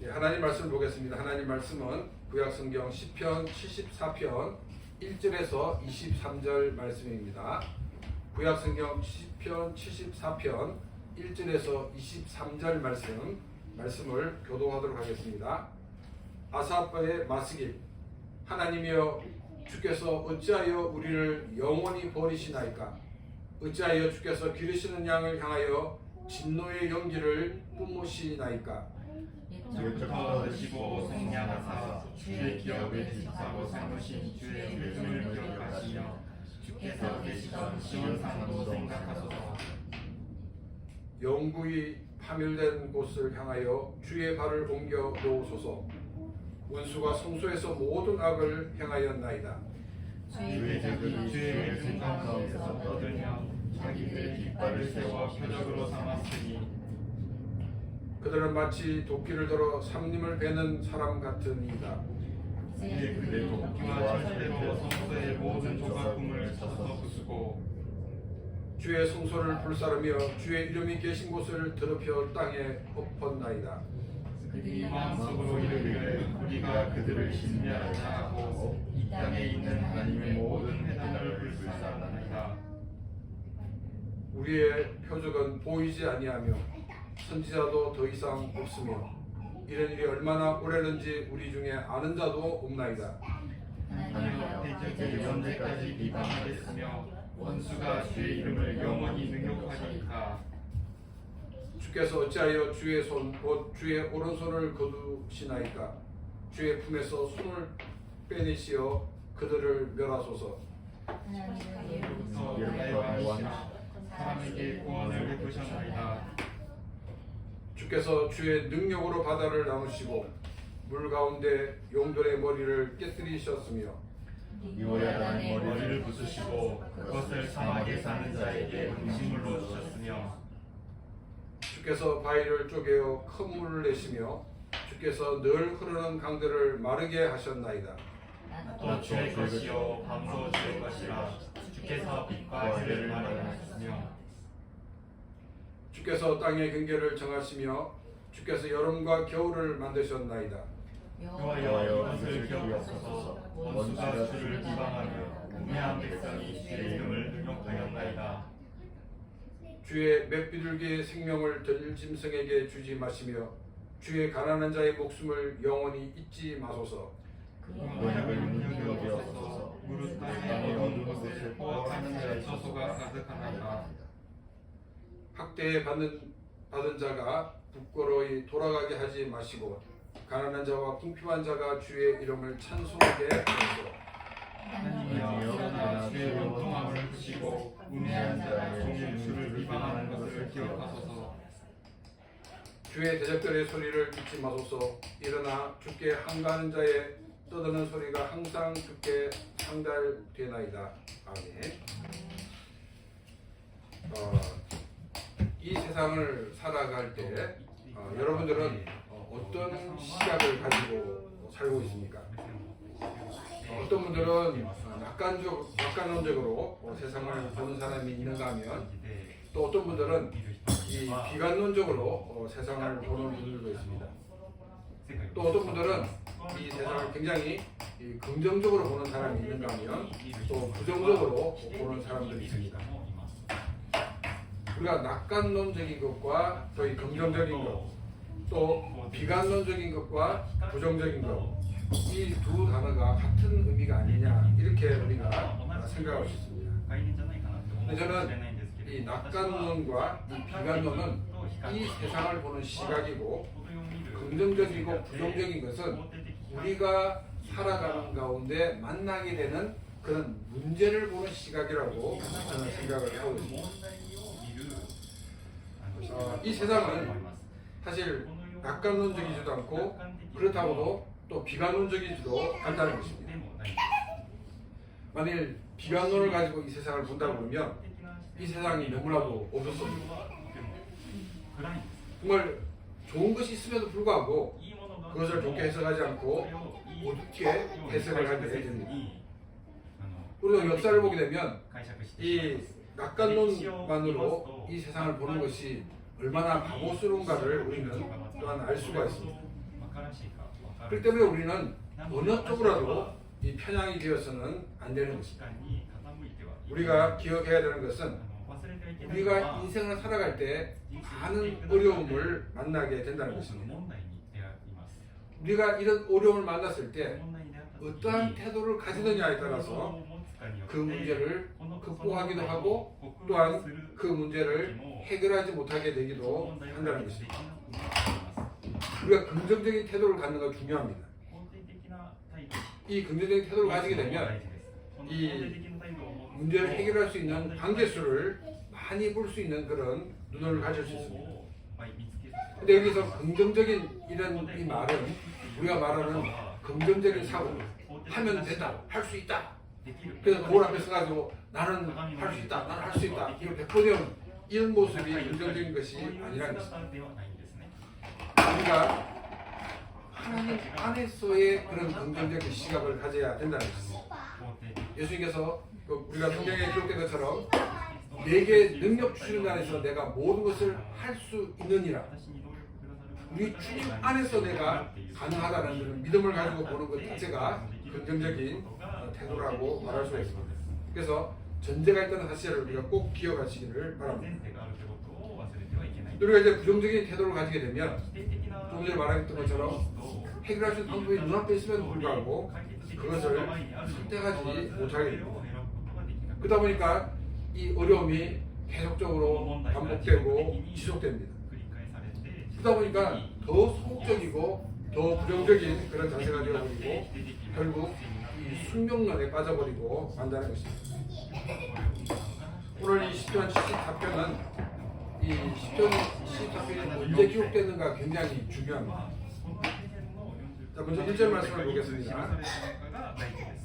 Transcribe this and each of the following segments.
하나님 말씀을 보겠습니다. 하나님 말씀은 구약성경 시편 74편 1절에서 23절 말씀입니다. 구약성경 시편 74편 1절에서 23절 말씀을 교독하도록 하겠습니다. 아사프의 마스길. 하나님이여, 주께서 어찌하여 우리를 영원히 버리시나이까? 어찌하여 주께서 기르시는 양을 향하여 진노의 연기를 뿜으시나이까? 옛적부터 드시고 생략하사 주의 기업에 집사고 삼으신 주의 이름을 기억하시며 주께서 계시던 시온산도 생각하소서. 영구히 파멸된 곳을 향하여 주의 발을 옮겨 놓으소서. 원수가 성소에서 모든 악을 행하였나이다. 주의 적이 주의 순간 가운데서 떠들며 자기들의 깃발을 세워 표적으로 삼았으니 그들은 마치 도끼를 들어 삼림을 베는 사람 같으니이다. 이제 그들 도끼와 철대로 성소의 모든 조각품을 쳐서 부수고 주의 성소를 불사르며 주의 이름이 계신 곳을 더럽혀 땅에 엎었나이다. 그들이 마음속으로 이르기를 우리가 그들을 신뢰하자 하고 이 땅에 있는 하나님의 모든 회당을 불살라나이다. 우리의 표적은 보이지 아니하며 선지자도 더 이상 없으며 이런 일이 얼마나 오래는지 우리 중에 아는 자도 없나이다. 하나님의 대적을 언제까지 비방하겠으며 원수가 주의 이름을 영원히 능욕하리까? 주께서 어찌하여 주의 손 곧 주의 오른손을 거두시나이까? 주의 품에서 손을 빼내시어 그들을 멸하소서. 예로부터 예로하시나 사람에게 구원을 베푸셨나이다. 주께서 주의 능력으로 바다를 나누시고 물 가운데 용돌의 머리를 깨뜨리셨으며 요야단의 머리를 부수시고 그것을 사막에 사는 자에게 음식물로 주셨으며 주께서 바위를 쪼개어 큰 물을 내시며 주께서 늘 흐르는 강들을 마르게 하셨나이다. 또 주의 것이요 밤도 주의 것이라 주께서 빛과 해를 마련하셨으며 주께서 땅의 경계를 정하시며 주께서 여름과 겨울을 만드셨나이다. 여호와여 이것을 기억하소서. 원수가 주를 비방하며 우매한 백성이 주의 이름을 능욕하였나이다. 주의 맷비둘기의 생명을 들짐승에게 주지 마시며 주의 가난한 자의 목숨을 영원히 잊지 마소서. 언약을 눈여겨보소서. 무릇 땅의 어두운 곳에 포악하는 자의 처소가 가득하나이다. 학대에 받은 자가 부끄러이 돌아가게 하지 마시고 가난한 자와 궁핍한 자가 주의 이름을 찬송하게 하소서. 하나님이여, 그러나 주의 원통함을 푸시고 우매한 자의 종일 주를 비방하는 것을 기억하소서. 주의 대적들의 소리를 듣지 마소서. 일어나 주께 항가하는 자의 떠드는 소리가 항상 주께 상달되나이다. 아멘. 이 세상을 살아갈 때 여러분들은 어떤 시각을 가지고 살고 있습니까? 어떤 분들은 낙관론적으로 세상을 보는 사람이 있는가 하면 또 어떤 분들은 이 비관론적으로 세상을 보는 분들도 있습니다. 또 어떤 분들은 이 세상을 굉장히 긍정적으로 보는 사람이 있는가 하면 또 부정적으로 보는 사람들이 있습니다. 우리가 낙관론적인 것과 또 이 긍정적인 것, 또 비관론적인 것과 부정적인 것, 이 두 단어가 같은 의미가 아니냐 이렇게 우리가 생각할 수 있습니다. 근데 저는 이 낙관론과 이 비관론은 이 세상을 보는 시각이고 긍정적이고 부정적인 것은 우리가 살아가는 가운데 만나게 되는 그런 문제를 보는 시각이라고 저는 생각을 하고 있습니다. 이 세상은 사실 낙관론적이지도 않고 그렇다고도 또 비관론적이지도 않다는 것입니다. 만일 비관론을 가지고 이 세상을 본다고 그러면 이 세상이 너무나도 어둡습니다. 정말 좋은 것이 있음에도 불구하고 그것을 좋게 해석하지 않고 어둡게 해석을 하게 됩니다. 우리가 역사를 보게 되면 이 낙관론만으로 이 세상을 보는 것이 얼마나 바보스러운가를 우리는 또한 알 수가 있습니다. 그렇기 때문에 우리는 어느 쪽으로라도 이 편향이 되어서는 안 되는 것입니다. 우리가 기억해야 되는 것은 우리가 인생을 살아갈 때 많은 어려움을 만나게 된다는 것입니다. 우리가 이런 어려움을 만났을 때 어떠한 태도를 가지느냐에 따라서 그 문제를 극복하기도 하고 또한 그 문제를 해결하지 못하게 되기도 한다는 것입니다. 우리가 긍정적인 태도를 갖는 건 중요합니다. 이 긍정적인 태도를 가지게 되면 이 문제를 해결할 수 있는 관계수를 많이 볼 수 있는 그런 눈을 가질 수 있습니다. 근데 여기서 긍정적인 이런 이 말은 우리가 말하는 긍정적인 사고, 하면 된다, 할 수 있다. 그래서 거울 앞에 서가지고 나는 할 수 있다, 나는 할 수 있다. 이걸 100% 이런 모습이 긍정적인 것이 아니라는 것입니다. 우리가 하나님 안에서의 그런 긍정적인 시각을 가져야 된다는 것입니다. 예수님께서 우리가 성경에 기록된 것처럼 내게 능력 주시는 안에서 내가 모든 것을 할 수 있느니라. 우리 주님 안에서 내가 가능하다는 그런 믿음을 가지고 보는 것 자체가 긍정적인 태도라고 말할 수가 있습니다. 그래서 전제가 있다는 사실을 우리가 꼭 기억하시기를 바랍니다. 우리가 이제 부정적인 태도를 가지게 되면 조금 전에 말했던 것처럼 해결할 수 있는 방법이 눈앞에 있음에도 불구하고 그것을 선택하지 못하게 됩니다. 그러다 보니까 이 어려움이 계속적으로 반복되고 지속됩니다. 그러다 보니까 더 소극적이고 더 부정적인 그런 자세가 되어버리고 결국 이 숙명론에 빠져버리고 만다는 것입니다. 오늘 이 시편 74편은 이 시편 74편이 언제 기록됐는가 굉장히 중요합니다. 자, 먼저 1절 말씀을 보겠습니다.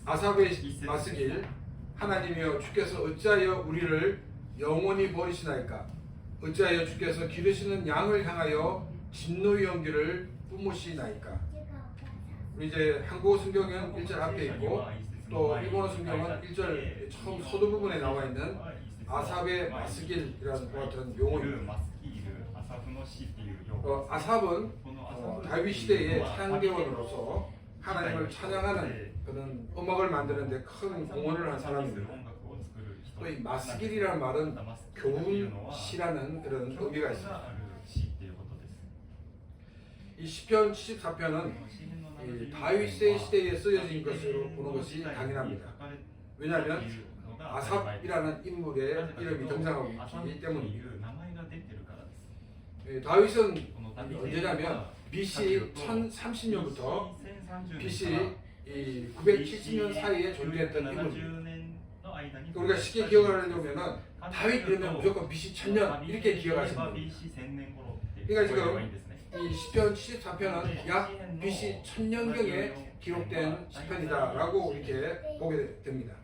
아삽의 마스길 하나님이여 주께서 어찌하여 우리를 영원히 버리시나이까 어찌하여 주께서 기르시는 양을 향하여 진노의 연기를 뿜으시나이까. 우리 이제 한국어 성경은 1절 앞에 있고 또 일본어 성경은 1절 처음 서두 부분에 나와 있는 아삽의 마스길이라는 것 같은 용어입니다. 아삽은 다윗 시대의 찬양대원으로서 하나님을 찬양하는 그런 음악을 만드는데 큰 공헌을 한 사람입니다. 또 이 마스길이라는 말은 교훈시라는 그런 의미가 있습니다. 이 시편 74편은 다윗의 시대에 쓰여진 것으로 보는 것이 당연합니다. 왜냐하면 아삽이라는 인물의 이름이 등장하고 있기 때문입니다. 다윗은 언제냐면 BC 1030년부터 BC 970년 사이에 존재했던 인물입니다. 우리가 쉽게 기억하려면 다윗 이러면 무조건 BC 1000년 이렇게 기억하시면 됩니다. 그러니까 지금 이 시편 74편은 약 BC 1000년경에 기록된 시편이다라고 이렇게 보게 됩니다.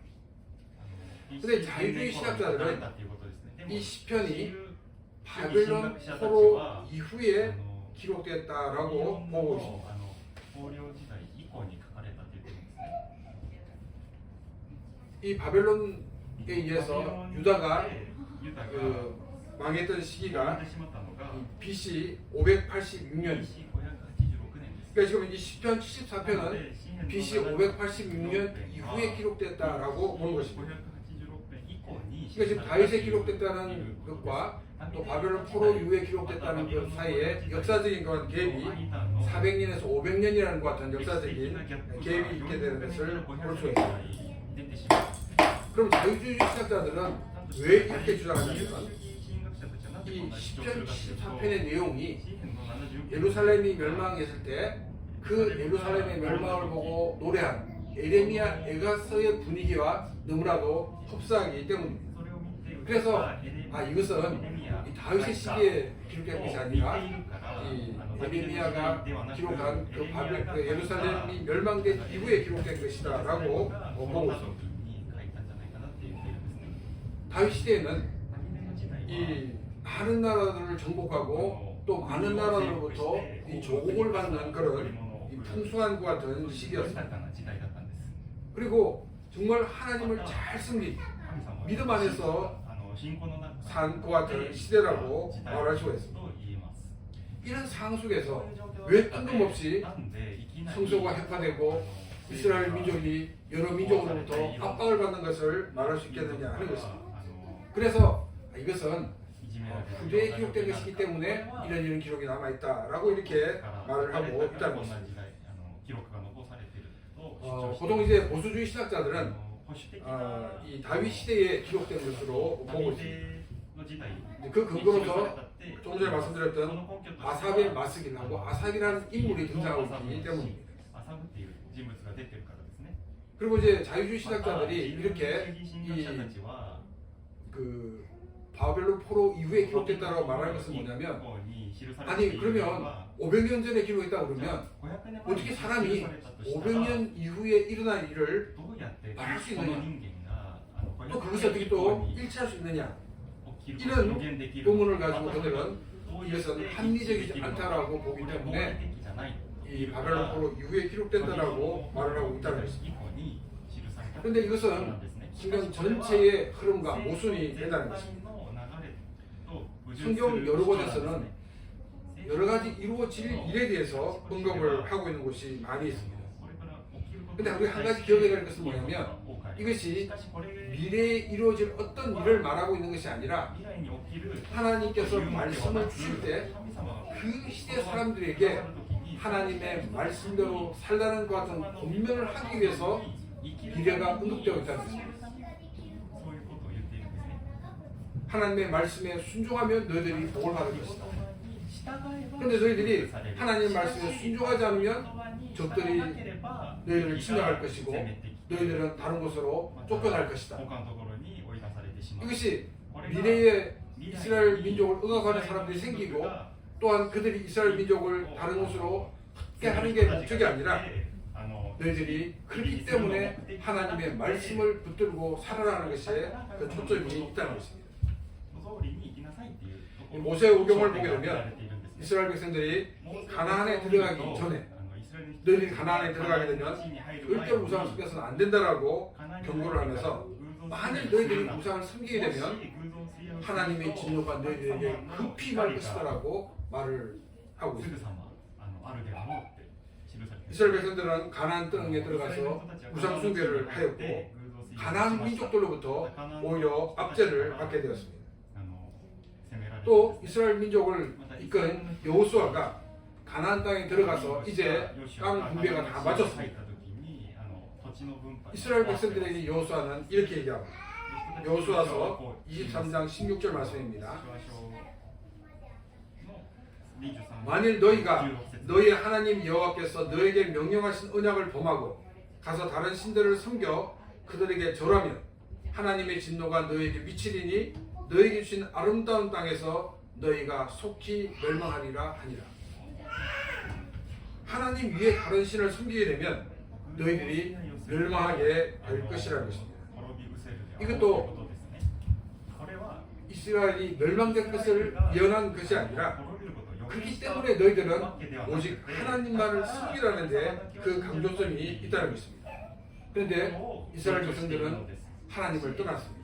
그런데 자유주의 신학자들은 이 시편이 바벨론 포로 이후에 기록됐다라고 보고 있습니다. 이 바벨론에 의해서 유다가 망했던 시기가 BC 586년. 그러니까 지금 이 시편 74편은 BC 586년 이후에 기록됐다라고 보는 것입니다. 그러니까 지금 다윗에 기록됐다는 것과 또 바벨론 포로 이후에 기록됐다는 것 사이에 역사적인 그런 갭이 400년에서 500년이라는 것 같은 역사적인 갭이 있게 되는 것을 볼 수 있습니다. 그럼 자유주의 신학자들은 왜 이렇게 주장하냐면 이 시편 74편의 내용이 예루살렘이 멸망했을 때 그 예루살렘의 멸망을 보고 노래한 에레미야 에가서의 분위기와 너무나도 흡사하기 때문입니다. 그래서 이것은 이 다윗의 시기에 기록된 것이 아니라 이 에레미야가 기록한 그 예루살렘이 멸망된 이후에 기록된 것이다라고 보고 있습니다. 다윗 시대에는 이 많은 나라들을 정복하고 또 많은 나라로부터 이 조공을 받는 그런 이 풍성한 것 같은 시기였습니다. 그리고 정말 하나님을 잘 섬긴 믿음 안에서 산 것 같은 시대라고 말할 수가 있습니다. 이런 상황 속에서 왜 뜬금없이 성소가 해파되고 이스라엘 민족이 여러 민족으로부터 압박을 받는 것을 말할 수 있겠느냐 하는 것입니다. 그래서 이것은 후대에 기록된 것이기 때문에 이런 기록이 남아있다라고 이렇게 말을 하고 있다는 것입니다. 보통 이제 보수주의 신학자들은 이 다윗 시대에 기록된 것으로 보고 있습니다. 그 근거로서 조금 전에 말씀드렸던 아삽의 마스길하고 아삽이라는 인물이 등장하고 있기 때문입니다. 그리고 이제 자유주의 신학자들이 이렇게 그 바벨론 포로 이후에 기록됐다고 말하는 것은 뭐냐면, 아니 그러면 500년 전에 기록했다고 그러면 어떻게 사람이 500년 이후에 일어난 일을 말할 수 있느냐, 또 그것을 어떻게 또 일치할 수 있느냐, 이런 의문을 가지고 그들은 이것은 합리적이지 않다라고 보기 때문에 이 바벨론 포로 이후에 기록된다라고 말을 하고 있다는 것입니다. 그런데 이것은 신경 전체의 흐름과 모순이 된다는 것입니다. 성경 여러 곳에서는 여러 가지 이루어질 일에 대해서 언급을 하고 있는 곳이 많이 있습니다. 그런데 우리 한 가지 기억해야 될 것은 뭐냐면, 이것이 미래에 이루어질 어떤 일을 말하고 있는 것이 아니라 하나님께서 말씀을 주실 때 그 시대 사람들에게 하나님의 말씀대로 살라는 것 같은 권면을 하기 위해서 미래가 언급되어 있다는 것입니다. 하나님의 말씀에 순종하면 너희들이 복을 받을 것이다. 그런데 너희들이 하나님의 말씀에 순종하지 않으면 적들이 너희들을 침략할 것이고 너희들은 다른 곳으로 쫓겨날 것이다. 이것이 미래에 이스라엘 민족을 억압하는 사람들이 생기고, 또한 그들이 이스라엘 민족을 다른 곳으로 흩게 하는 게 목적이 아니라 너희들이 그렇기 때문에 하나님의 말씀을 붙들고 살아라는 것에 그 초점이 있다는 것입니다. 모세 오경을 보게 되면 이스라엘 백성들이 가나안에 들어가기 전에 너희들이 가나안에 들어가게 되면 절대로 우상을 섬겨서는 안 된다라고 경고를 하면서, 만일 너희들이 우상을 섬기게 되면 하나님의 진노가 너희들에게 급히 말 것이다라고 말을 하고 있습니다. 이스라엘 백성들은 가나안 땅에 들어가서 우상 숭배를 하였고 가나안 민족들로부터 오히려 압제를 받게 되었습니다. 또 이스라엘 민족을 이끈 여호수아가 가나안 땅에 들어가서 이제 땅 분배가 다 맞았습니다. 이스라엘 백성들에게 여호수아는 이렇게 얘기하고, 여호수아서 23장 16절 말씀입니다. 만일 너희가 너희 하나님 여호와께서 너에게 명령하신 언약을 범하고 가서 다른 신들을 섬겨 그들에게 절하면 하나님의 진노가 너에게 미치리니 너에게 주신 아름다운 땅에서 너희가 속히 멸망하리라 하니라. 하나님 위에 다른 신을 섬기게 되면 너희들이 멸망하게 될 것이라는 것입니다. 이것도 이스라엘이 멸망될 것을 예언한 것이 아니라, 그렇기 때문에 너희들은 오직 하나님만을 섬기라는 데 그 강조점이 있다는 것입니다. 그런데 이스라엘 백성들은 하나님을 떠났습니다.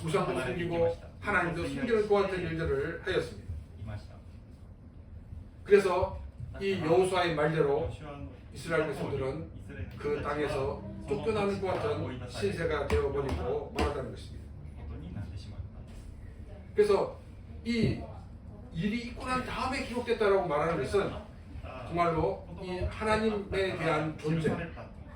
우상도 섬기고 하나님도 섬기는 것 같은 일들을 하였습니다. 그래서 이 여호수아의 말대로 이스라엘 백성들은 그 땅에서 쫓겨나는 것 같은 신세가 되어버리고 말았다는 것입니다. 그래서 이 일이 있고 난 다음에 기록됐다라고 말하는 것은 정말로 이 하나님에 대한 존재,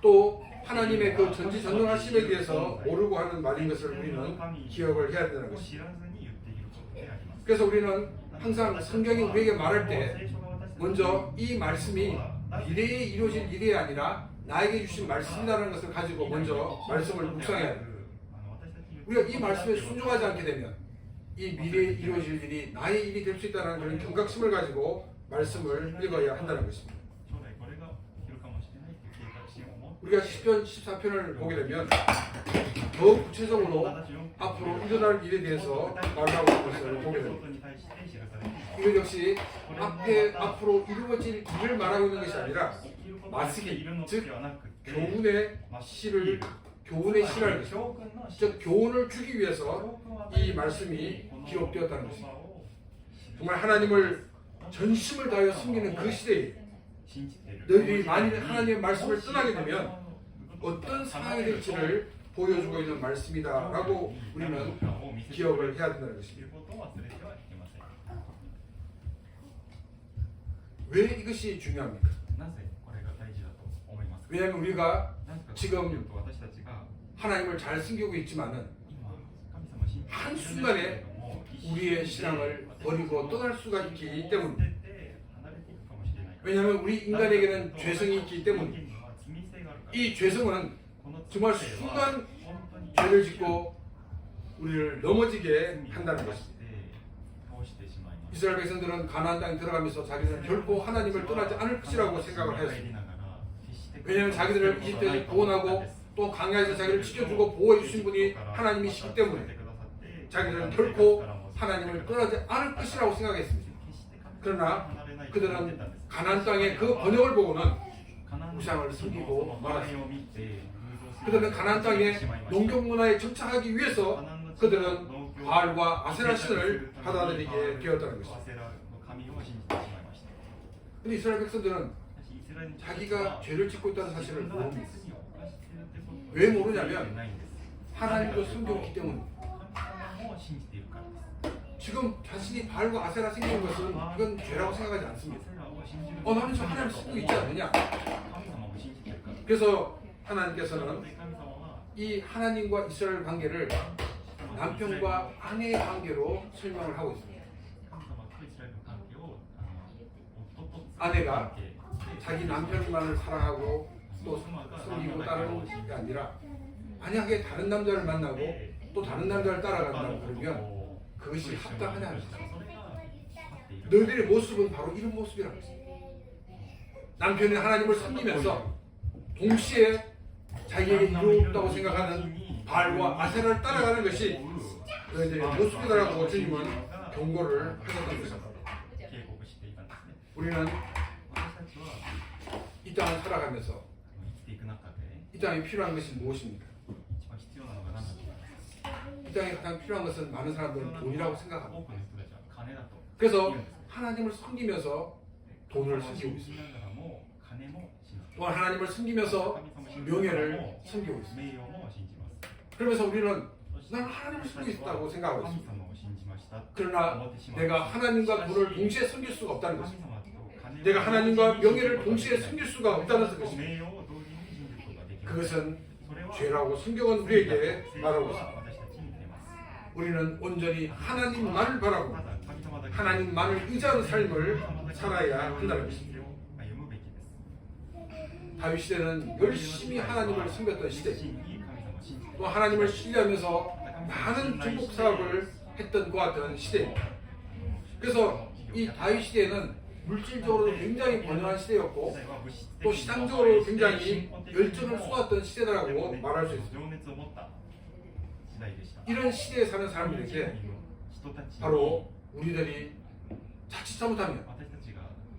또 하나님의 그 전지전능하심에 대해서 모르고 하는 말인 것을 우리는 기억을 해야 된다는 것입니다. 그래서 우리는 항상 성경이 우리에게 말할 때 먼저 이 말씀이 미래에 이루어질 일이 아니라 나에게 주신 말씀이라는 것을 가지고 먼저 말씀을 묵상해야 합니다. 우리가 이 말씀에 순종하지 않게 되면 이 미래에 이루어질 일이 나의 일이 될 수 있다는 그런 경각심을 가지고 말씀을 읽어야 한다는 것입니다. 우리가 시편 14편을 보게 되면 더 구체적으로 앞으로 일어날 일에 대해서 말하고 있는 것을 보게 됩니다. 이것 역시 앞으로 이루어질 일을 말하고 있는 것이 아니라 마스기, 즉 교훈의 시를 교훈하는 것이죠. 즉 교훈을 주기 위해서 이 말씀이 기록되었다는 것입니다. 정말 하나님을 전심을 다하여 숨기는 그 시대에 信じている 너희들이 만일 하나님의 말씀을 떠나게 되면 어떤 상황이 될지를 보여주고 있는 말씀이다라고 우리는 기억을 해야 된다는 것입니다. ということを忘れてはいけません。 왜 이것이 중요합니까? なぜこれが大事だと思いますか。 왜냐하면 우리가 なぜかという 지금 と私たちが 하나님을 잘 숨기고 있지만은 今神様を信じている 한순간에 우리의 신앙을 버리고 떠날 수가 있기 때문에 왜냐하면 우리 인간에게는 죄성이 있기 때문에 이 죄성은 정말 순간 죄를 짓고 우리를 넘어지게 한다는 것입니다. 이스라엘 백성들은 가나안 땅에 들어가면서 자기들은 결코 하나님을 떠나지 않을 것이라고 생각을 하였습니다. 왜냐하면 자기들을 이집트에서 구원하고 또 강야에서 자기를 지켜주고 보호해 주신 분이 하나님이시기 때문에 자기들은 결코 하나님을 떠나지 않을 것이라고 생각했습니다. 그러나 그들은 가나안 땅의 그 번영을 보고는 우상을 섬기고 말았습니다. 그들은 가나안 땅의 농경 문화에 정착하기 위해서 그들은 바알과 아세라 신을 받아들이게 되었다는 것입니다. 그런데 이스라엘 백성들은 자기가 죄를 짓고 있다는 사실을 모릅니다. 왜 모르냐면 하나님도 숨겼기 때문입니다. 지금 자신이 바알과 아세라 생기는 것은 이건 죄라고 생각하지 않습니다. 나는 지금 하나님을 숨기고 있지 않느냐. 그래서 하나님께서는 이 하나님과 이스라엘 관계를 남편과 아내의 관계로 설명을 하고 있습니다. 아내가 자기 남편만을 사랑하고 또 섬기고 따르는 게 아니라 만약에 다른 남자를 만나고 또 다른 남자를 따라간다고 그러면 그것이 합당하냐는 것이죠. 너희들의 모습은 바로 이런 모습이라는 것입니다. 남편이 하나님을 섬기면서 동시에 자기에게 이롭다고 생각하는 바알과 아세라를 따라가는 것이 너희들의 모습이다라고 주님은 경고를 하셨다는 것입니다. 우리는 이 땅을 살아가면서 이 땅에 필요한 것이 무엇입니까? 이 땅에 가장 필요한 것은 많은 사람들은 돈이라고 생각합니다. 그래서 하나님을 섬기면서 돈을 섬기고 있습니다. 또한 하나님을 섬기면서 명예를 섬기고 있습니다. 그러면서 우리는 나는 하나님을 섬기고 있다고 생각하고 있습니다. 그러나 내가 하나님과 돈을 동시에 섬길 수가 없다는 것입니다. 내가 하나님과 명예를 동시에 섬길 수가 없다는 것입니다. 그것은 죄라고 성경은 우리에게 말하고 있습니다. 우리는 온전히 하나님만을 바라고 하나님만을 의지하는 삶을 살아야 한다는 것입니다. 다윗 시대는 열심히 하나님을 섬겼던 시대, 또 하나님을 신뢰하면서 많은 정복 사업을 했던 것 같은 시대입니다. 그래서 이 다윗 시대에는 물질적으로 굉장히 번영한 시대였고 또 시장적으로 굉장히 열정을 쏟았던 시대라고 말할 수 있습니다. 이런 시대에 사는 사람들에게 바로 우리들이 자칫 잘못하면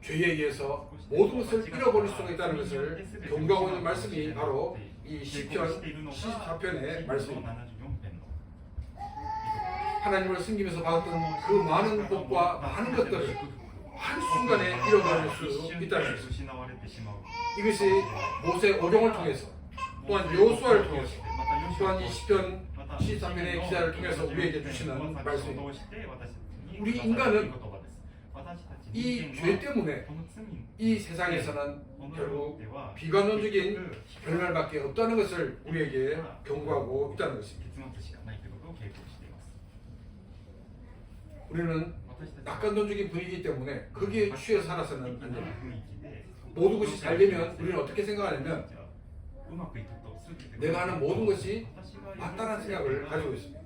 죄에 의해서 모든 것을 잃어버릴 수가 있다는 것을 경고하고 있는 말씀이 바로 이 시편 74편의 말씀입니다. 하나님을 섬기면서 받았던 그 많은 복과 많은 것들을 한순간에 잃어버릴 수 있다는 것입니다. 이것이 모세 오경을 통해서 또한 여호수아를 통해서 또한 이 시편 74편의 기자를 통해서 우리에게 주시는 말씀입니다. 우리 인간은 이 죄 때문에 이 세상에서는 결국 비관론적인 결말밖에 없다는 것을 우리에게 경고하고 있다는 것입니다. 우리는 낙관론적인 분위기 때문에 거기에 취해 살아서는 안 됩니다. 모든 것이 잘 되면 우리는 어떻게 생각하냐면 내가 하는 모든 것이 맞다는 생각을 가지고 있습니다.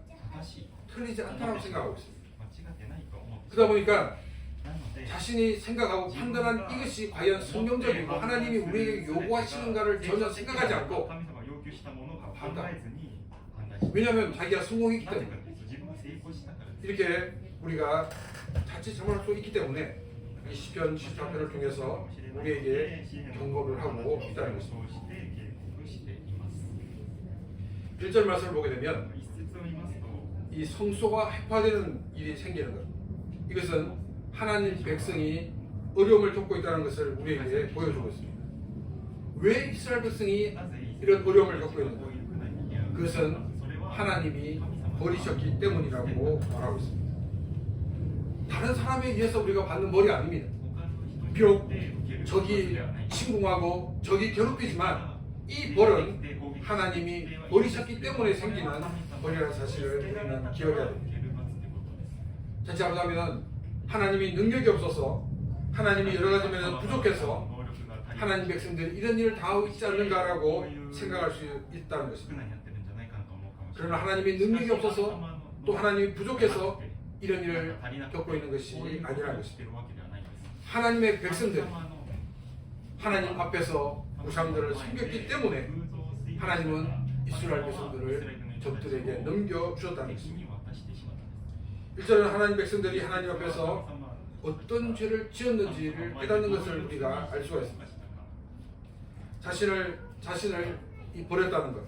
틀리지 않다고 생각하고 있습니다. 그러다 보니까 자신이 생각하고 판단한 이것이 과연 성경적이고 하나님이 우리에게 요구하시는가를 전혀 생각하지 않고 판단. 왜냐하면 자기가 성공했기 때문에 이렇게 우리가 자칫 잘못할 수 있기 때문에 이 시편 74편을 통해서 우리에게 경고를 하고 있다는 것입니다. 1절 말씀을 보게 되면 이 성소가 해파되는 일이 생기는 것, 이것은 하나님 백성이 어려움을 겪고 있다는 것을 우리에게 보여주고 있습니다. 왜 이스라엘 백성이 이런 어려움을 겪고 있는가? 그것은 하나님이 버리셨기 때문이라고 말하고 있습니다. 다른 사람에 의해서 우리가 받는 벌이 아닙니다. 비록 적이 침공하고 적이 괴롭히지만 이 벌은 하나님이 버리셨기 때문에 생기는 벌이라는 사실을 우리는 기억해야 됩니다. 자칫 하자면 하나님이 능력이 없어서 하나님이 여러 가지 면에서 부족해서 하나님 백성들이 이런 일을 당하고 있지 않는가라고 생각할 수 있다는 것입니다. 그러나 하나님의 능력이 없어서 또 하나님이 부족해서 이런 일을 겪고 있는 것이 아니라는 것입니다. 하나님의 백성들이 하나님 앞에서 우상들을 섬겼기 때문에 하나님은 이스라엘 백성들을 적들에게 넘겨주었다는 것입니다. 1절은 하나님 백성들이 하나님 앞에서 어떤 죄를 지었는지를 깨닫는 것을 우리가 알 수가 있습니다. 자신을 버렸다는 것,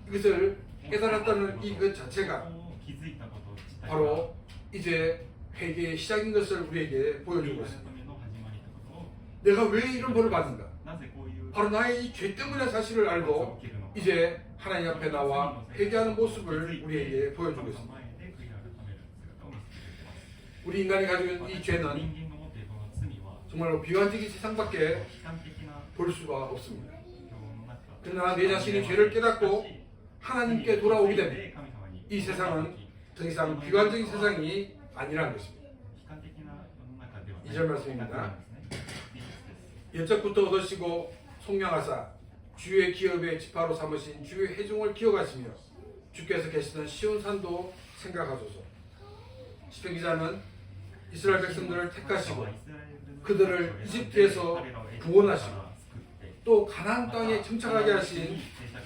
이것을 깨달았다는 이 자체가 바로 이제 회개의 시작인 것을 우리에게 보여주고 있습니다. 내가 왜 이런 벌을 받는가? 바로 나의 이 죄 때문에 사실을 알고 이제 하나님 앞에 나와 회개하는 모습을 우리에게 보여주고 있습니다. 우리 인간이 가지고 있는 이 죄는 정말로 비관적인 세상밖에 볼 수가 없습니다. 그러나 내 자신이 죄를 깨닫고 하나님께 돌아오게 되면 이 세상은 더 이상 비관적인 세상이 아니라는 것입니다. 2절 말씀입니다. 옛적부터 얻으시고 속량하사 주의 기업의 지파로 삼으신 주의 회중을 기억하시며 주께서 계시던 시온산도 생각하소서. 시편 기자는 이스라엘 백성들을 택하시고 그들을 이집트에서 구원하시고 또 가나안 땅에 정착하게 하신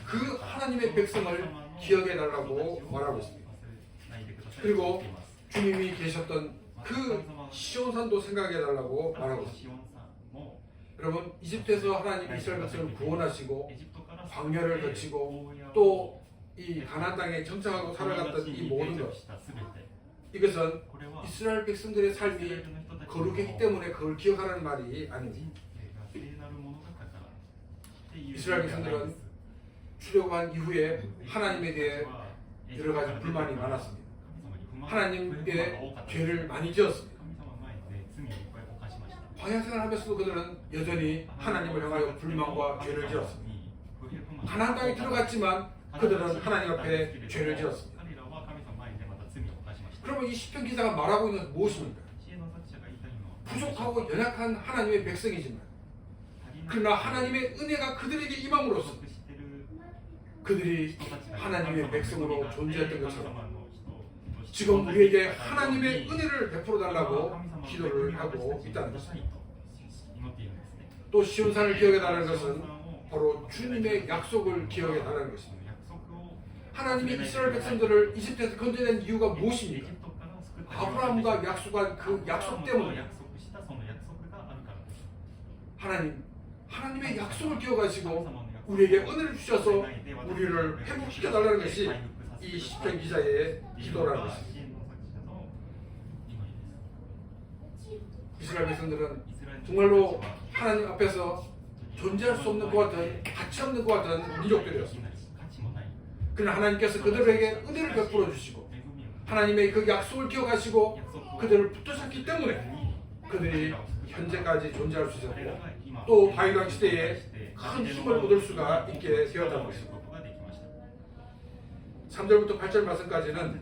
그 하나님의 백성을 기억해 달라고 말하고 있습니다. 그리고 주님이 계셨던 그 시온산도 생각해 달라고 말하고 있습니다. 여러분, 이집트에서 하나님 이스라엘 백성을 구원하시고 광야를 거치고 또 이 가나안 땅에 정착하고 살아갔던 이 모든 것, 이것은 이스라엘 백성들의 삶이 거룩했기 때문에 그걸 기억하라는 말이 아닙니다. 이스라엘 백성들은 출애굽한 이후에 하나님에 대해 여러 가지 불만이 많았습니다. 하나님께 죄를 많이 지었습니다. 광야 생활하면서도 그들은 여전히 하나님을 향하여 불만과 죄를 지었습니다. 가나안 땅에 들어갔지만 그들은 하나님 앞에 죄를 지었습니다. 그러면 이 시편 기자가 말하고 있는 것은 무엇입니까? 부족하고 연약한 하나님의 백성이지만 그러나 하나님의 은혜가 그들에게 임함으로써 그들이 하나님의 백성으로 존재했던 것처럼 지금 우리에게 하나님의 은혜를 베풀어 달라고 기도를 하고 있다는 것입니다. 또 시온산을 기억해 달라는 것은 바로 주님의 약속을 기억해 달라는 것입니다. 하나님이 이스라엘 백성들을 이집트에서 건져낸 이유가 무엇입니까? 아브라함과 약속한 그 약속 때문에 하나님의 약속을 기억하시고 우리에게 은혜를 주셔서 우리를 회복시켜 달라는 것이 이 시편 기자의 기도라는 것입니다. 이스라엘 백성들은 정말로 하나님 앞에서 존재할 수 없는 것 같은, 가치 없는 것 같은 민족들이었습니다. 그러나 하나님께서 그들에게 은혜를 베풀어 주시고 하나님의 그 약속을 기억하시고 그들을 붙드셨기 때문에 그들이 현재까지 존재할 수 있었고 또 바위왕 시대에 큰 힘을 얻을 수가 있게 되었다는 것입니다. 3절부터 8절 말씀까지는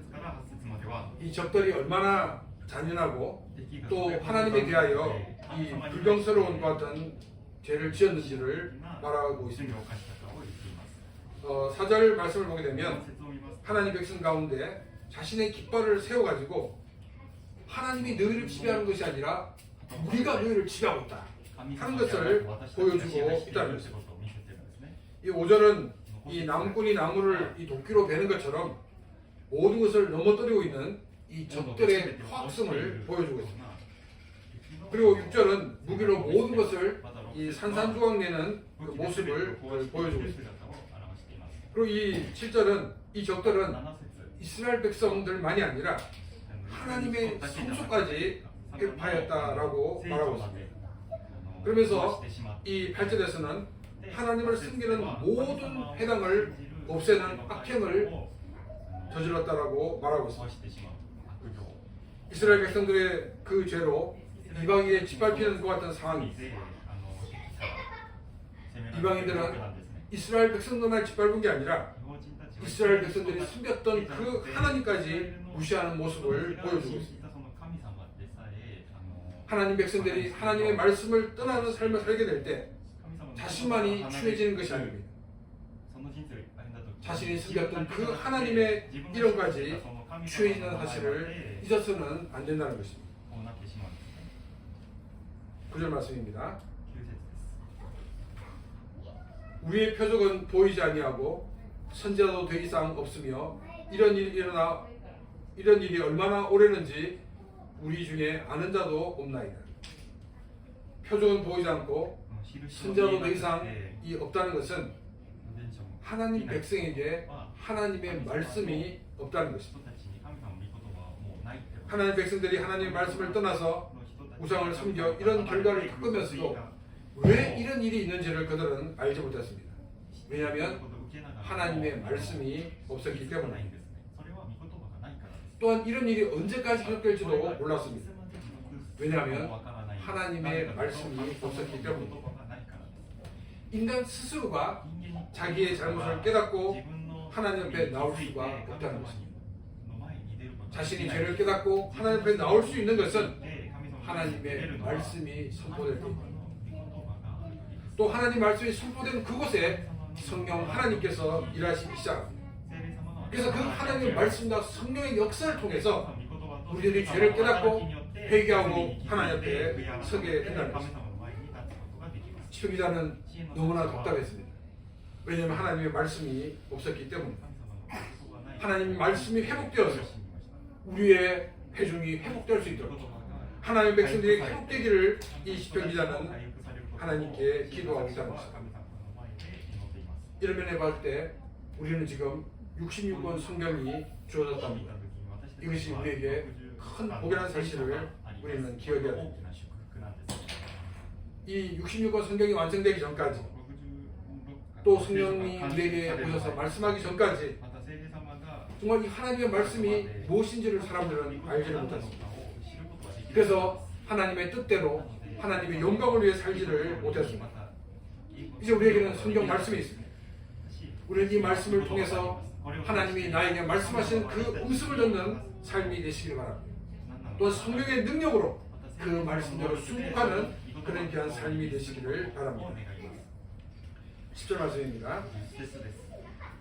이 적들이 얼마나 잔인하고 또 하나님에 대하여 이 불경스러운 것 같은 죄를 지었는지를 말하고 있습니다. 4절 말씀을 보게 되면 하나님 백성 가운데 자신의 깃발을 세워가지고 하나님이 너희를 지배하는 것이 아니라 우리가 너희를 지배하고 있다 하는 것을 보여주고 있다는 것입니다. 이 5절은 이 나무꾼이 나무를 이 도끼로 베는 것처럼 모든 것을 넘어뜨리고 있는 이 적들의 포악성을 보여주고 있습니다. 그리고 6절은 무기로 모든 것을 이 산산조각 내는 그 모습을 보여주고 있습니다. 그리고 이 7절은 이 적들은 이스라엘 백성들만이 아니라 하나님의 성소까지 회파했다라고 말하고 있습니다. 그러면서 이 8절에서는 하나님을 숨기는 모든 회당을 없애는 악행을 저질렀다라고 말하고 있습니다. 이스라엘 백성들의 그 죄로 이방인에 짓밟히는 것 같은 상황이 이방인들은 이스라엘 백성들만 짓밟은 게 아니라 이스라엘 백성들이 숨겼던 그 하나님까지 무시하는 모습을 보여주고 있습니다. 하나님 백성들이 하나님의 말씀을 떠나는 삶을 살게 될 때 자신만이 추해지는 것이 아닙니다. 자신이 숨겼던 그 하나님의 이름까지 추해지는 사실을 잊어서는 안 된다는 것입니다. 9절 말씀입니다. 우리의 표적은 보이지 아니하고 선지자도 더 이상 없으며 이런 일이 얼마나 오래는지 우리 중에 아는 자도 없나이다. 표적은 보이지 않고 선지자도 더 이상이 없다는 것은 하나님 백성에게 하나님의 말씀이 없다는 것입니다. 하나님 백성들이 하나님의 말씀을 떠나서 우상을 섬겨 이런 결과를 겪으면서도 왜 이런 일이 있는지를 그들은 알지 못했습니다. 왜냐하면 하나님의 말씀이 없었기 때문입니다. 또한 이런 일이 언제까지 계속될지도 몰랐습니다. 왜냐하면 하나님의 말씀이 없었기 때문입니다. 인간 스스로가 자기의 잘못을 깨닫고 하나님 앞에 나올 수가 없다는 것입니다. 자신이 죄를 깨닫고 하나님 앞에 나올 수 있는 것은 하나님의 말씀이 선포될 때입니다. 또 하나님 말씀이 선포된 그곳에 성령 하나님께서 일하시기 시작합니다. 그래서 그 하나님의 말씀과 성령의 역사를 통해서 우리들이 죄를 깨닫고 회개하고 하나님 앞에 서게 된다는 것입니다. 시편 기자는 너무나 답답했습니다. 왜냐하면 하나님의 말씀이 없었기 때문입니다. 하나님의 말씀이 회복되어서 우리의 회중이 회복될 수 있도록 하나님의 백성들이 회복되기를 이 시편 기자는 하나님께 기도하고 있다는 것입니다. 이런 면에 봤을 때 우리는 지금 66권 성경이 주어졌답니다. 이것이 우리에게 큰 복이라는 사실을 우리는 기억해야 됩니다. 이 66권 성경이 완성되기 전까지 또 성령이 우리에게 오셔서 말씀하기 전까지 정말 이 하나님의 말씀이 무엇인지를 사람들은 알지를 못했습니다. 그래서 하나님의 뜻대로 하나님의 영광을 위해 살지를 못했습니다. 이제 우리에게는 성경 말씀이 있습니다. 우리는 이 말씀을 통해서 하나님이 나에게 말씀하신 그 웃음을 듣는 삶이 되시길 바랍니다. 또 성령의 능력으로 그 말씀대로 순복하는 그런 귀한 삶이 되시기를 바랍니다. 10절 말씀입니다.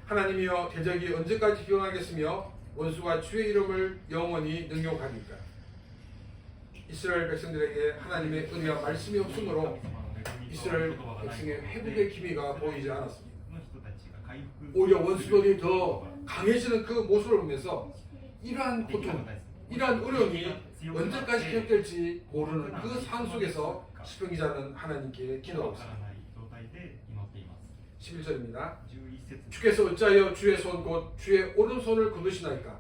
하나님이여 대적이 언제까지 비용하겠으며 원수가 주의 이름을 영원히 능욕하니까. 이스라엘 백성들에게 하나님의 은혜와 말씀이 없으므로 이스라엘 백성의 회복의 기미가 보이지 않았습니다. 오히려 원수들이 더 강해지는 그 모습을 보면서 이러한 고통, 이러한 어려움이 언제까지 계속될지 모르는 그 상황 속에서 시편 기자는 하나님께 기도하고 있습니다. 11절입니다. 주께서 어찌하여 주의 손 곧 주의 오른손을 거두시나이까.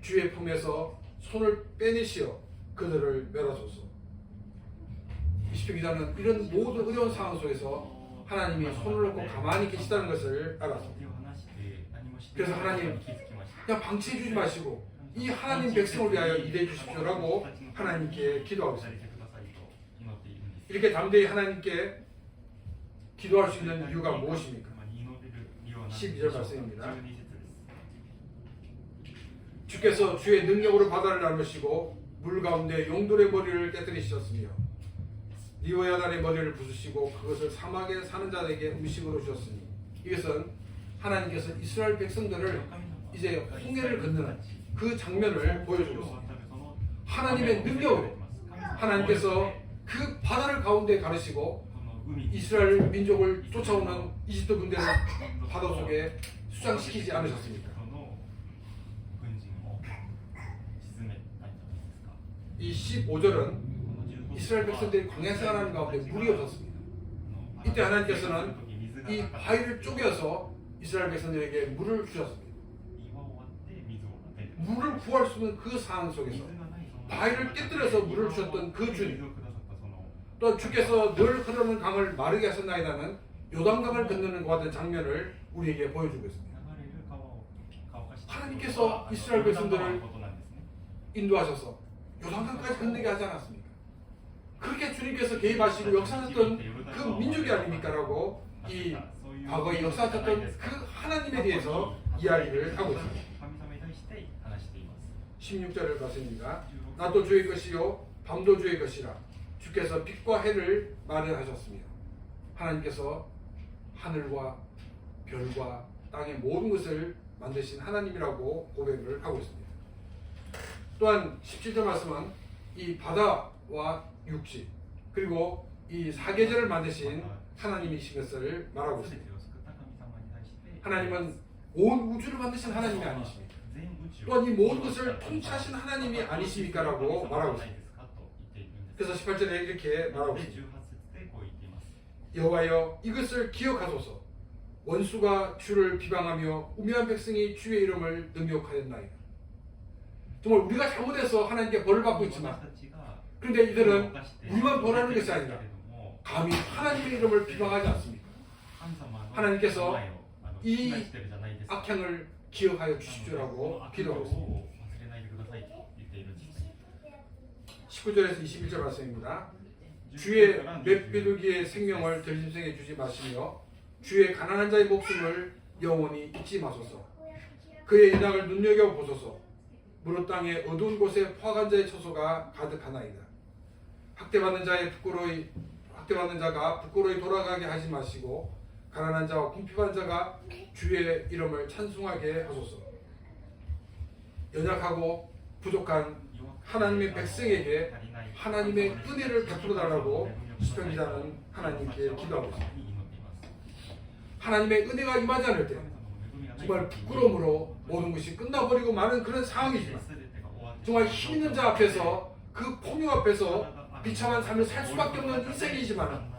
주의 품에서 손을 빼내시어 그들을 멸하소서. 시편 기자는 이런 모든 어려운 상황 속에서 하나님이 손을 놓고 가만히 계시다는 것을 알았습니다. 그래서 하나님 그냥 방치해 주지 마시고 이 하나님 백성을 위하여 일해 주십시오라고 하나님께 기도하고 있습니다. 이렇게 담대히 하나님께 기도할 수 있는 이유가 무엇입니까? 12절 말씀입니다. 주께서 주의 능력으로 바다를 나누시고 물 가운데 용돌의 머리를 깨뜨리셨으며 리오야단의 머리를 부수시고 그것을 사막에 사는 자에게 음식으로 주셨으니 이것은 하나님께서 이스라엘 백성들을 이제 홍해를 건너는 그 장면을 보여주고 있습니다. 하나님의 능력으로 하나님께서 그 바다를 가운데 가르시고 이스라엘 민족을 쫓아오는 이집트 군대를 바다 속에 수장시키지 않으셨습니까? 이 15절은 이스라엘 백성들이 광야 생활하는 가운데 물이 없었습니다. 이때 하나님께서는 이 바위를 쪼개서 이스라엘 백성들에게 물을 주셨습니다. 물을 구할 수 있는 그 상황 속에서 바위를 깨뜨려서 물을 주셨던 그 주님, 또 주께서 늘 흐르는 강을 마르게 하셨나이다는 요단강을 건너는 것 같은 장면을 우리에게 보여주고 있습니다. 하나님께서 이스라엘 백성들을 인도하셔서 요단강까지 건너게 하지 않았습니까? 그렇게 주님께서 개입하시고 역사하셨던 그 민족이 아닙니까라고 이 과거에 역사하셨던 그 하나님에 대해서 이야기를 하고 있습니다. 16절을 봤습니다. 낮도 주의 것이요 밤도 주의 것이라 주께서 빛과 해를 마련하셨습니다. 하나님께서 하늘과 별과 땅의 모든 것을 만드신 하나님이라고 고백을 하고 있습니다. 또한 17절 말씀은 이 바다와 육지 그리고 이 사계절을 만드신 하나님이신 것을 말하고 있습니다. 하나님은 온 우주를 만드신 하나님이 아니십니까? 또한 이 모든 것을 통치하신 하나님이 아니십니까? 라고 말하고 있습니다. 그래서 18절에 이렇게 말하고 있습니다. 여호와여 이것을 기억하소서. 원수가 주를 비방하며 우매한 백성이 주의 이름을 능욕하였나이다. 정말 우리가 잘못해서 하나님께 벌을 받고 있지만 그런데 이들은 우리만 벌하는 것이 아니라 감히 하나님의 이름을 비방하지 않습니까? 하나님께서 이 악행을 기억하여 주십시오라고 기도하고 있습니다. 19절에서 21절 말씀입니다. 주의 맷비둘기의 생명을 들짐승에 주지 마시며 주의 가난한 자의 목숨을 영원히 잊지 마소서. 그의 인악을 눈여겨보소서. 무릇 땅의 어두운 곳에 화간 자의 처소가 가득하나이다. 학대받는 자가 부끄러이 돌아가게 하지 마시고 가난한 자와 궁핍한 자가 주의 이름을 찬송하게 하소서. 연약하고 부족한 하나님의 백성에게 하나님의 은혜를 베풀어 달라고 시편 기자는 하나님께 기도하고 있습니다. 하나님의 은혜가 임하지 않을 때 정말 부끄러움으로 모든 것이 끝나버리고 마는 그런 상황이지만 정말 힘 있는 자 앞에서 그 폭력 앞에서 비참한 삶을 살 수밖에 없는 인생이지만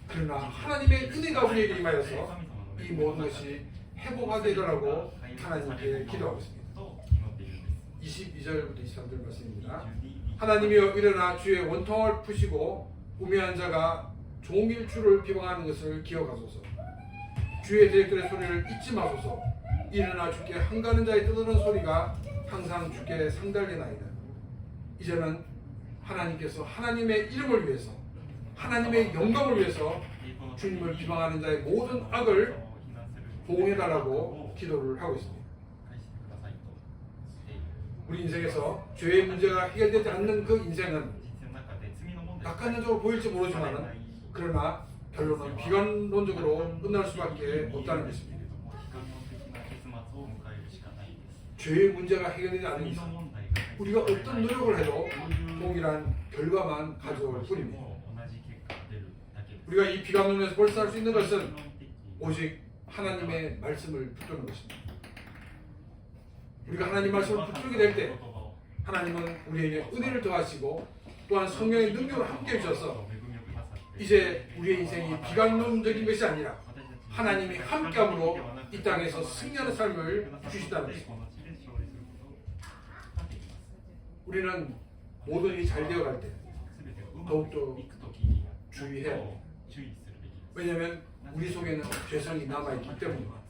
그러나 하나님의 은혜가 우리에게 임하여서 이 모든 것이 회복하게 되라고 하나님께 기도하고 있습니다. 22절부터 23절 말씀입니다. 하나님이여 일어나 주의 원통을 푸시고 우매한 자가 종일 주를 비방하는 것을 기억하소서. 주의 대적들의 소리를 잊지 마소서. 일어나 주께 한가는 자의 떠드는 소리가 항상 주께 상달리나이다. 이제는 하나님께서 하나님의 이름을 위해서 하나님의 영광을 위해서 주님을 비방하는 자의 모든 악을 보응해달라고 기도를 하고 있습니다. 우리 인생에서 죄의 문제가 해결되지 않는 그 인생은 낙관론적으로 보일지 모르지만 그러나 결론은 비관론적으로 끝날 수밖에 없다는 것입니다. 죄의 문제가 해결되지 않는 이상 우리가 어떤 노력을 해도 동일한 결과만 가져올 뿐입니다. 우리가 이 비관론에서 벌써할 수 있는 것은 오직 하나님의 말씀을 붙드는 것입니다. 우리가 하나님 말씀을 붙들게 될 때 하나님은 우리에게 은혜를 더하시고 또한 성령의 능력을 함께 주셔서 이제 우리의 인생이 비관론적인 것이 아니라 하나님이 함께함으로 이 땅에서 승리하는 삶을 주시다는 것입니다. 우리는 모든 일이 잘 되어갈 때 더욱더 주의해야 합니다. 왜냐하면 우리 속에는 죄성이 남아있기 때문입니다.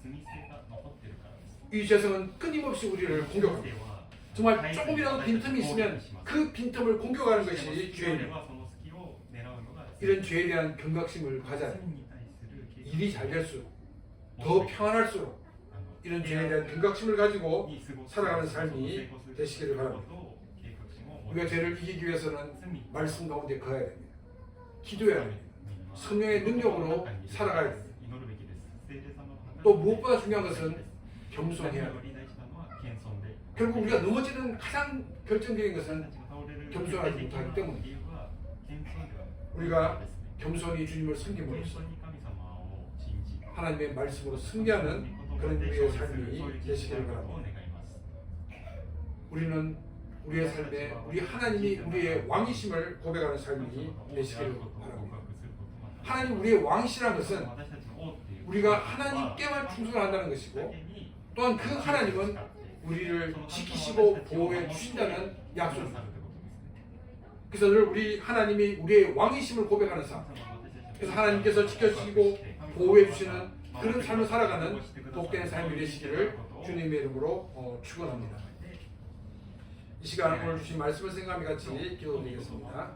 이 죄성은 끊임없이 우리를 공격합니다. 정말 조금이라도 빈틈이 있으면 그 빈틈을 공격하는 것이 죄입니다. 이런 죄에 대한 경각심을 가져야 합니다. 일이 잘 될수록 더 평안할수록 이런 죄에 대한 경각심을 가지고 살아가는 삶이 되시기를 바랍니다. 우리가 죄를 이기기 위해서는 말씀 가운데 거해야 됩니다. 기도해야 합니다. 성령의 능력으로 살아가야 됩니다. 또 무엇보다 중요한 것은 겸손해야 합니다. 결국 우리가 넘어지는 가장 결정적인 것은 겸손하지 못하기 때문입니다. 우리가 겸손히 주님을 섬김으로써 하나님의 말씀으로 승리하는 그런 우리의 삶이 되시기를 바랍니다. 우리는 우리의 삶에 우리 하나님이 우리의 왕이심을 고백하는 삶이 되시기를 바랍니다. 하나님 우리의 왕이시라는 것은 우리가 하나님께만 충성한다는 것이고 또한 그 하나님은 우리를 지키시고 보호해 주신다는 약속입니다. 그래서 늘 우리 하나님이 우리의 왕이심을 고백하는 삶. 그래서 하나님께서 지켜주시고 보호해 주시는 그런 삶을 살아가는 복된 삶이 되시기를 주님의 이름으로 축원합니다. 이 시간 오늘 주신 말씀을 생각하며 같이 기도드리겠습니다.